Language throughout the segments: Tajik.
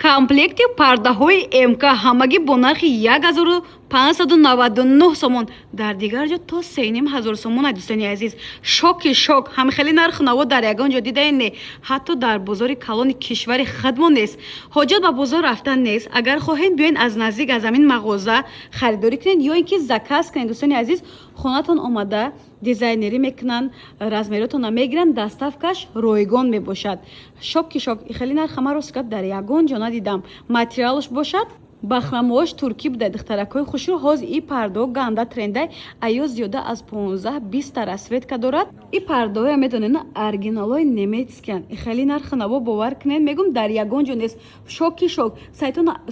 комплекти пардаҳои МК ҳамагӣ бо нархи 1599 сомон, дар дигар ҷо то 3500 сомон. Дӯстони азиз, шоки шок, ҳами хеле нарху наво дар ягон ҷо дидаен не, ҳатто дар бозори калони кишвари худмон нест. ҳоҷат ба бозор рафтан нест. Агар хоҳед биёен аз наздик аз ҳамин мағоза харидорӣ кунед ё ин ки заказ кунед. Дӯстони азиз, хонатон омада дизайнерӣ мекунанд, размеротонро мегиранд, доставкаш ройгон мебошад. Шоки шок, хеле нарх ҳама ростикап дар ягон ҷо надидам. Материалш бошад бахрамош туркӣ буда. Духтаракҳои хушрӯ ҳозир и пардаҳо ганда трендай аё зиёда аз 15-20 расветка дорад. И пардаҳоя медонед оригиналои немецкиан. Хеле нархи наво бовар кунед, мегум дар ягон ҷо нест. Шоки шок.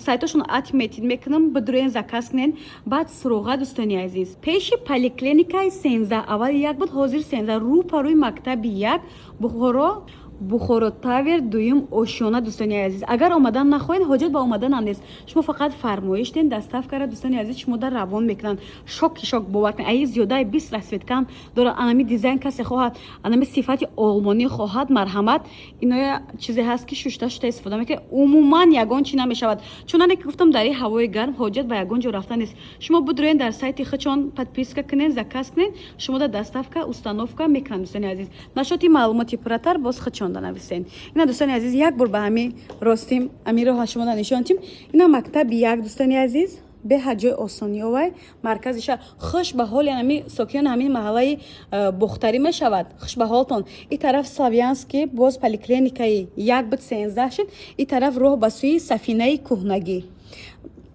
Сайтошон атметид мекунам, бидуроен заказ кунед. Баъд суроға дӯстони азиз, пеши поликлиникаи Сенза, аввал як буд, ҳозир Сенза рӯ парӯи мактаби як Бухоро тавер дуюм ошёна. Дӯстони азиз, агар омадан нахоҳед, ҳоҷат ба омаданам нест. Шумо фақат фармоиш ден, доставкара дӯстони азиз шумода равон мекунанд. Шоки шок, бовар кунед. Аи зиёдаи 20 расветкам дорад. анами дизайн касе хоҳад, анами сифати олмонӣ хоҳад, марҳамат, иноя чизе ҳаст ки шушта истифода мекунед. Умуман ягон чӣ намешавад. Чунане ки гуфтам, дар ҳавои гарм ҳоҷат ба ягон ҷо рафтан нест. Шумо бидуроен дар сайти хичон подписка кунед, заказ кунед, шумода доставка установка мекунанд. Дӯстони азиз, нашоти маълумоти пурратар боз хичон нависен. Ина дӯстони азиз, як бор ба ҳами ростим амиро шумода нишонтим. Ина мактаби як дӯстони азиз, беҳад ҷои осониёвай, маркази шаҳр. хушбаҳоли ами сокиёни ҳамин маҳаллаи бухтарӣ мешавад. Хушбаҳолтон и тараф Славянский, боз поликлиникаи як буд 13 шуд, и тараф роҳ ба сӯи Сафинаи кӯҳнагӣ.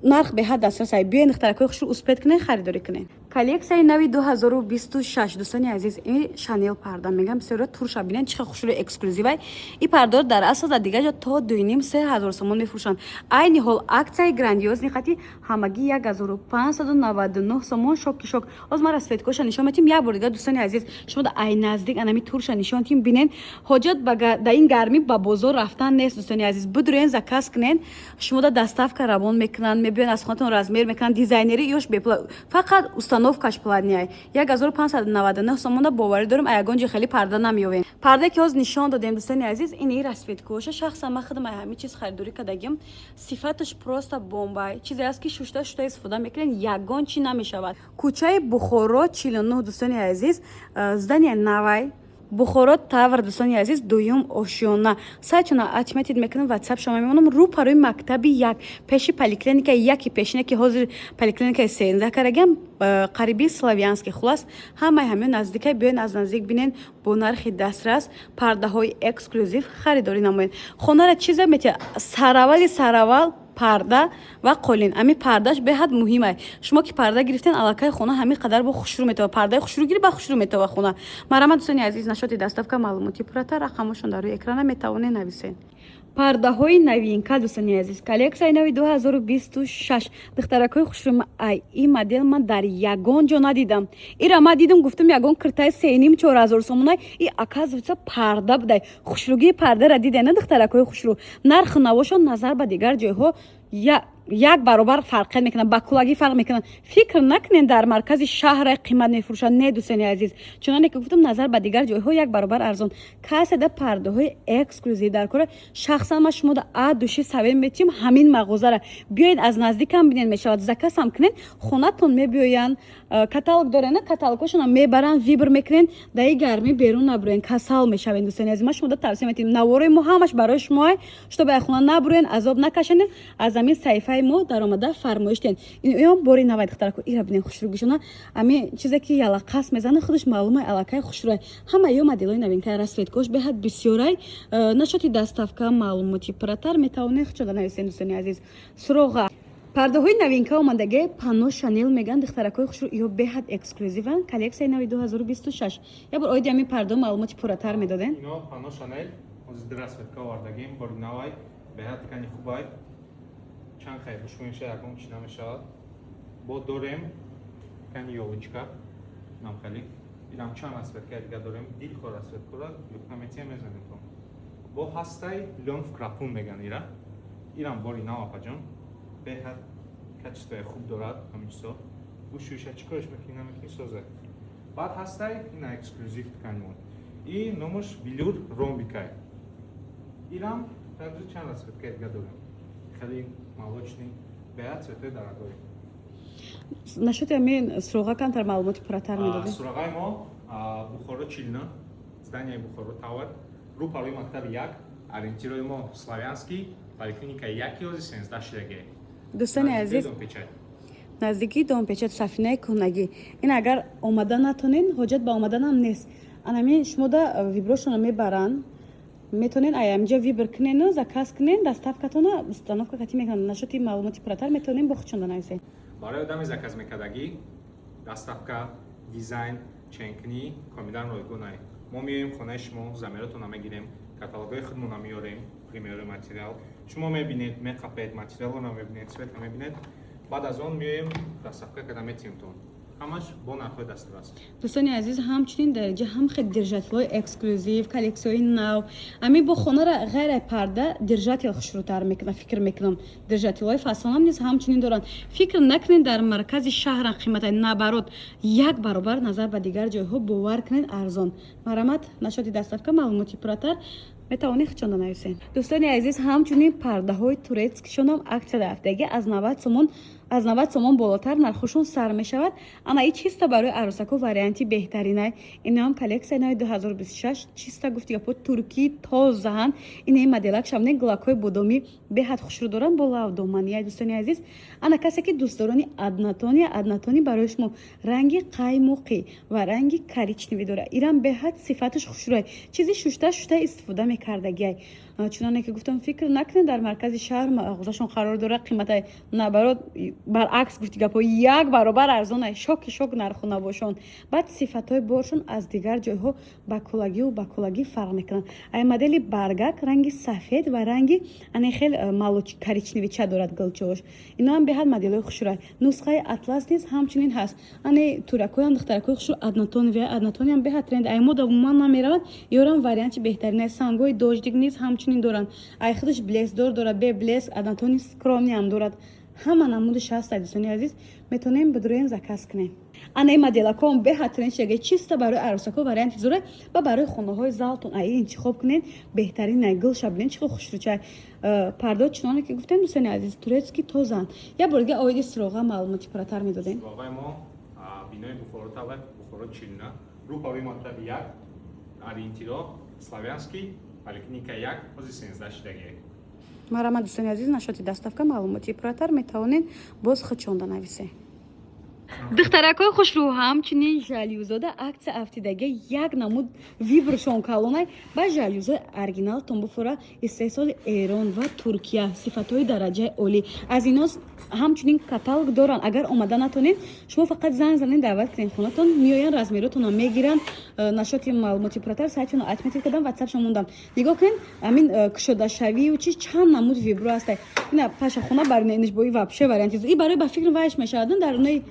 нарх беҳад дастрасай. биёен ихтиракҳои хушрӯ успед кунед, харидорӣ кунед. Коллексияи нави 2026 дӯстони азиз, ин Шанел парда мегам, бисёра турша бинен чихел хушрӯ эксклюзивай. И пардаҳо дар асл дар дигар ҷо то 2500 сомон мефурӯшанд. Айни ҳол аксияи грандиозни хати ҳамагӣ 1599 сомон. Шоки шок. Оз ма расветкоша нишон метим. Як бор дигар дӯстони азиз, шумо да ай наздик анами турша нишонтим бинен. ҳоҷат да ин гармӣ ба бозор рафтан нест. Дӯстони азиз, бидуроен заказ кунед, шумо да доставка равон мекунанд, мебиён аз хонатон размер мекунанд, дизайнери ёш бепла, фақат установкаш платняй 1599 сомон. боварӣ дорем, ягон ҷо хеле парда намеёвем. Парда ки ҳоз нишон додем дӯстони азиз, ин расветкоша шахсан ма худам ҳами чиз харидорӣ кардагим. Сифаташ просто бомбай. Чизе аст ки шушта истифода мекунед, ягон чӣ намешавад. Кӯчаи Бухоро 49 дӯстони азиз, здания навай Бухоро тавр дӯстони азиз, дуюм ошёна. Сайтона атметид мекунам, ватсап шумо мемонам, рӯ парои мактаби як, пеши поликлиникаи яки пешина ки ҳозир поликлиникаи 13 карагам, қариби Славянский. Хулас ҳамаи ҳамён наздикай, биёен аз наздик бинен, бо нархи дастрас пардаҳои эксклюзив харидорӣ намоед. хонара чиза метия саравал парда ва қолин. ами пардаш беҳад муҳимай. шумо ки парда гирифтен, аллакай хона ҳамин қадар бо хушрӯ метава. пардаи хушрӯ гирӣ, ба хушрӯ метава хона. марҳамат дӯстони азиз, нашоти доставка маълумоти пурратар рақамошон дар рӯи экрана метавонед нависен. Пардаҳои новинка дӯстони азиз, коллексияи нави 2026 духтаракҳои хушрӯ. ай и модел ман дар ягон ҷо надидам. ира ма дидам, гуфтам ягон киртаи 3500 сомонай. и оказывается парда будай. хушрӯгии пардара дидена духтаракҳои хушрӯ. нархи навошон назар ба дигар ҷойҳо як баробар фарқият мекунад, ба кулагӣ фарқ мекунад. фикр накунед дар маркази шаҳрай қимат мефурӯшад. не дӯстони азиз, чуноне ки гуфтам, назар ба дигар ҷойҳо як баробар арзон. каседа пардаҳои эксклюзив дар кора. шахсан ма шумо да души савем метим ҳамин мағозара. биёед аз наздикам бинед, мешавад. закасам кунед, хонатон мебиёянд, каталог дорена, каталогҳошонам мебаранд, вибр мекунед, даи гармӣ берун набуроен, касал мешавед. дӯстони азиз, ма шумо да тавсия метим, навораи мо ҳамаш барои шумо, чтобы ай хона набуроен, азоб накашанед. аз ҳамин сайфаи мо даромада фармоиш ден. ин бори навай духтарако ира бинен хушрӯгишона. ами чизе ки ялақас мезана, худаш маълумай, аллакай хушрӯй. ҳама ё моделои новинка расветкош беҳад бисёрай. нашоти доставка маълумоти пурратар метавонед хичода нависен. дӯстони азиз, суроға пардаҳои новинка омадаги панно Шанел меган духтаракҳои хушрӯ. ё беҳад эксклюзиван. коллексияи нави 2026. як бор оиди ҳамин пардаҳо маълумоти пурратар медоден. ино панно Шанел ҳозир расветка овардагим, бори навай беҳад кани хубай. чанд хай бушмоиша ягон чӣ намешавад. бо дорем кани ёвичка намхали. ирам чанд расветка дига дорем, дилхор расветкора юкнаметия мезанем. бо ҳастай лёнф крапун меган ира. ирам бори навапаҷон беҳад качествои хуб дорад. ҳаминчизо бу шӯша чӣ кораш мекунӣ, намекунӣ соза. баъд ҳастай ина эксклюзив тканимон. и номаш велюр ромбикай. ирам танҷи чанд расветка дига дорем. хеле молочный, беҳад цветои дорогой. Насчет амин суроға кантар маълумоти пурратар медодӣ? Суроғаи мо Бухоро Чилна, зданияи Бухоро Тауэр, рӯпарои мактаби 1, ориентирои мо Славянский, поликлиника 1/17 дӯстони азиз, наздикии Домпечат Сафинаи кӯҳнагӣ. Ин агар омада натонин, ҳоҷат ба омаданам нест. Анами шумо да виброшона мебаранд, метонен аямҷа вибр кунену заказ кунен, доставкатона установка катӣ мекунанд. Нашоти маълумоти пурратар метонен бо худшон нависед. барои одами заказ мекардагӣ доставка, дизайн, ченкунӣ комилан ройгунай. Мо меоем хонаи шумо, замиротона мегирем, каталогҳои худмона меорем, примерии материал. Шумо мебинед, меқапед, материалона мебинед, цвета мебинед. Баъд аз он меоем доставка карда метиҳимтон. ҳамаш бо нархҳои дастур аст. дӯстони азиз, ҳамчунин дар инҷа ҳам хел держателҳои эксклюзив, коллексияҳои нав. Ами бо хонара ғайр парда держател хушрӯтар мекунам, фикр мекунам. Держателҳои фасонам низ ҳамчунин доранд. Фикр накунед дар маркази шаҳран қиматаи набарот як баробар назар ба дигар ҷойҳо бовар кунед арзон. Марамат, нашоти доставка, маълумоти пурратар метавонед худшонда нависед. дӯстони азиз, ҳамчунин пардаҳои турецкишонам аксияда ҳафтагӣ аз 90 сомон болотар нархушон сар мешавад. Ана и чиста барои аросако варианти беҳтаринай. Инам коллексияи нави 2026 чиста гуфтига по турки тозаан. Ина моделак шамне глакои бодомӣ беҳад хушрӯ доранд бо лавдоманияи. дӯстони азиз, ана касе ки дӯстдорони аднатони барои шумо ранги қаймоқӣ ва ранги коричневӣ дора. Ирам беҳад сифаташ хушрӯай. Чизи шушта истифода мекардагиай. чуноне ки гуфтам, фикр накунед дар маркази шаҳр мағозашон қарор дора қиматаи набарот баръакс гуфти гапо як баробар арзонай. шоки шок нарху навошон. баъд сифатҳои боршон аз дигар ҷойҳо ба кулагӣ фарқ мекунанд. ай модели баргак ранги сафед ва ранги ане хел малоч коричневича дорад гулчош. ино ҳам беҳад моделҳои хушрӯай. нусхаи атлас низ ҳамчунин ҳаст. ане туракоям духтаракои хушрӯ аднатони ҳам беҳад тренд. ай мода умуман намеравад. ёрам варианти беҳтаринай сангҳои дождик низ ҳамчунин доранд. ай худаш блесдор дорад, бе блеск, аднатони скромни ҳам дорад. ҳама намудаш ҳаст. дӯстони азиз, метонем бидуроен заказ кунем. ана моделаком беҳад тренд шаги чиста барои аросако варианти зурай ва барои хонаҳои залтон ай интихоб кунед. беҳтарин ай гулша бинед чихо хушрӯчай. пардо чуноне ки гуфтем, дӯстони азиз, турецки тозан. як бор дига оиди суроға маълумоти пурратар медодем. суроғаи мо бинои Бухоро Тауэр, Бухоро Чилна, рӯпарои мактаби 1, ориентиро Славянский, поликлиника 1/17 марамат. дӯстони азиз, нашоти доставка, маълумоти пурратар метавонед боз худшонда нависед. духтаракои хушрӯ ҳамчунин жалюзода аксия ҳафтидагӣ як намуд вибршон калонай ба жалюзои оригинал тонбуфора истеҳсоли Эрон ва Туркия. сифатҳои дараҷаи олӣ. аз инос ҳамчунин каталог доранд. агар омада натонед, шумо фақат занг занед, даъват кунед хонатон, меоянд, размеротонро мегиранд. нашоти маълумоти пурратар сайтшонро отметид кардам, ватсапшон мондам. нигоҳ кунед, амин кушодашавию чи чанд намуд вибро астай. ина пашахона баринениш бо и вообще варианти. и барои ба фикр вайш мешавад дар унаи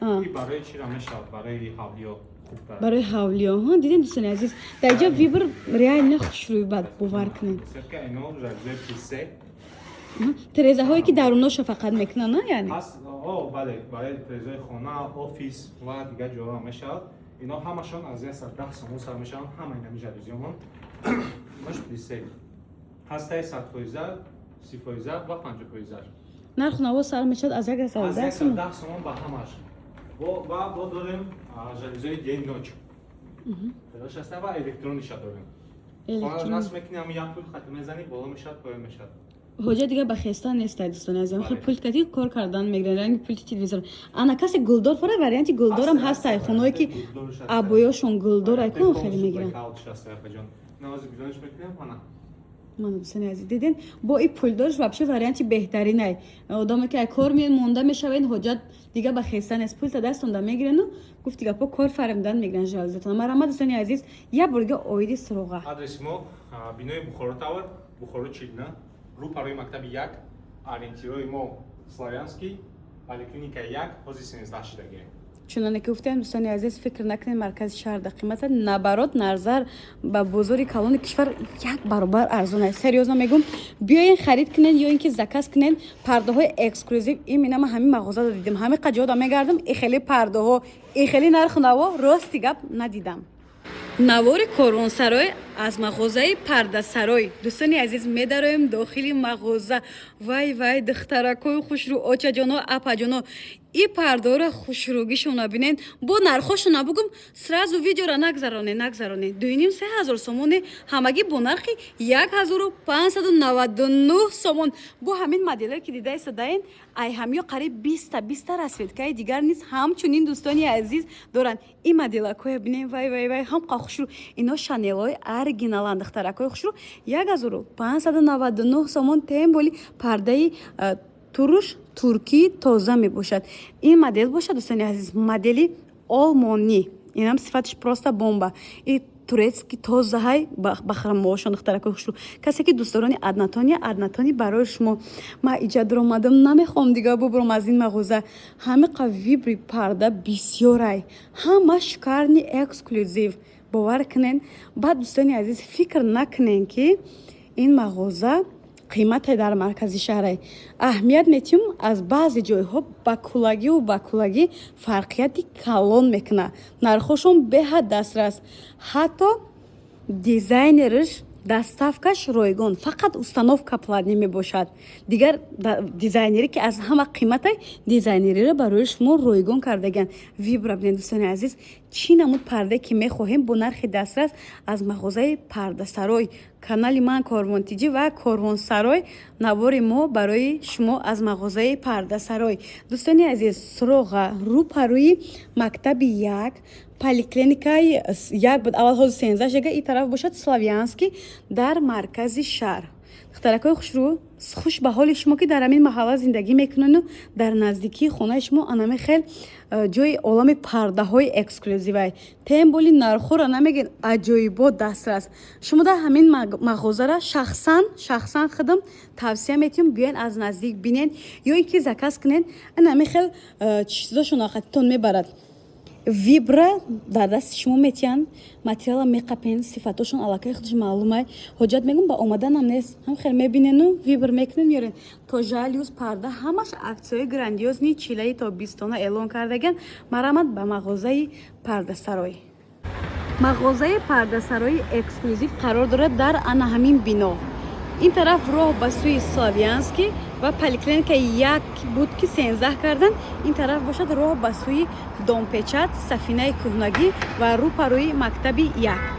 барои чира мешавад? Барои ҳавлиё хубтар. барои ҳавлиё. дидем дӯстони азиз, дар ҷо вибр реально хушрӯй бад бовар кунед. Сетка ино жалюзои писе терезаҳое ки даруношо фақат мекунанд, на яъне? ҳаст. бале, барои терезаи хона, офис ва дигар ҷоҳо мешавад. ино ҳамашон аз 10 сомон сар мешаванд. ҳама инами жалюзиёмон мош писе ҳастаи 100% 30% ва 50%. нарху наво сар мешавад аз 110 сомон ба ҳамаш. бо дорем жалюзои денноч педаш аста ва электрониша дорем. хонаро насб мекунем, як пул хати мезанӣ, боло мешавад, поён мешавад. ҳоҷат дига ба хеста нестай. дӯстони азизам, хел пульт кати кор кардан мегирад, ранги пулти телевизор. ана касе гулдор фора варианти гулдорам ҳастай. хонае ки абоёшон гулдор айкун хеле мегиранд. мана дӯстони азиз, диден бо и пулдорш вообще варианти беҳтаринай. одаме ки ай кор меен монда мешавен, ҳоҷат дига ба хеста нест. пулта дастонда мегирану гуфти гапо кор фаримдан мегиранд жалюзатон. марамат дӯстони азиз, як бор дига оиди суроға. адреси мо бинои Бухоро Тауэр, Бухоро Чилна, рӯпарои мактаби 1, ориентирои мо Славянский, поликлиника 1/17 чуноне ки гуфтем, дӯстони азиз, фикр накунед маркази шаҳр да қимата набарот назар ба бозори калони кишвар як баробар арзон аст. серьёзно мегум, биёен харид кунед ё ин ки заказ кунед. пардаҳои эксклюзив имена ма ҳамин мағозада дидим, ҳамин қаҷода мегардам, и хеле пардаҳо, и хеле нарху наво рости гап надидам. навори Корвонсарой аз мағозаи пардасарой. Дӯстони азиз, медароем дохили мағоза. Вай вай духтаракои хушрӯ, очаҷоно, апаҷоно. И пардора хушрӯгишона бинен. Бо нархошона бугум сразу видеора нагзаронед. 2,5-3 сомоне, ҳамагӣ бо нархи 1599 сомон. Бо ҳамин моделе ки дида истодаен, ай ҳамё қариб 20 расветкаи дигар низ ҳамчунин дӯстони азиз доранд. И моделакоя бинен, вай вай вай, ҳам хушрӯ. Ино шанелҳои оригиналанд, духтаракои хушрӯ. 1599 сомон темболи пардаи туруш туркӣ тоза мебошад. Ин модел бошад дӯстони азиз, модели олмонӣ. Инам сифатиш просто бомба. И турецки тозаҳай бахрамошон духтаракои хушрӯ. Касе ки дӯстдорони аднатони барои шумо. Ман иҷа дуромадам, намехоҳам дигар бубурам аз ин мағоза. Ҳамиқа вибри парда бисёрай. Ҳама шикарни эксклюзив. Бовар кунен. Баъд дӯстони азиз, фикр накунен ки ин мағоза қимате дар маркази шаҳрай. Аҳамият метиҳум аз баъзе ҷойҳо ба кулагӣ фарқияти калон мекунад. Нархошон беҳад дастрас. Ҳатто дизайнериш доставкаш ройгон. Фақат установка платни мебошад. Дигар дизайнере ки аз ҳама қиматай, дизайнериро барои шумо ройгон кардаган. Вибра бинед дӯстони азиз, чӣ намуд парда ки мехоҳем бо нархи дастрас аз мағозаи Пардасарой. Канали ман Корвонтиҷӣ ва Корвонсарой, навори мо барои шумо аз мағозаи Пардасарой. Дӯстони азиз, суроға рӯпарӯи мактаби 1, поликлиникаи 1 буд, аввал ҳозир 13 шага, ин тараф бошад Славянский дар маркази шаҳр. Духтаракои хушрӯ, хуш ба ҳоли шумо ки дар ҳамин маҳалла зиндагӣ мекунану дар наздикии хонаи шумо анаме хел ҷои олами пардаҳои эксклюзивай. Темболи нархора намегин, аҷоибот дастрас. Шумо дар ҳамин мағозара шахсан худам тавсия метиҳум биёен аз наздик бинен ё ин ки заказ кунен, анаме хел чизошон ахатитон мебарад. Вибра дар дасти шумо метиҳанд, материала меқапен, сифатошон аллакай худаш маълумай. Ҳоҷат мегум ба омаданам нест. Ҳам хел мебинену вибр мекунен меёрен. То жалюз, парда, ҳамаш аксияҳои грандиозни чилаи тобистона эълон кардаган. Марамад ба мағозаи Пардасарой. Мағозаи Пардасарои эксклюзив қарор дорад дар ана ҳамин бино. ин тараф роҳ ба сӯи Славянский ва поликлиникаи 1 буд ки 13 кардан. Ин тараф бошад роҳ ба сӯи Домпечат, Сафинаи кӯҳнагӣ ва рӯпарӯи мактаби 1.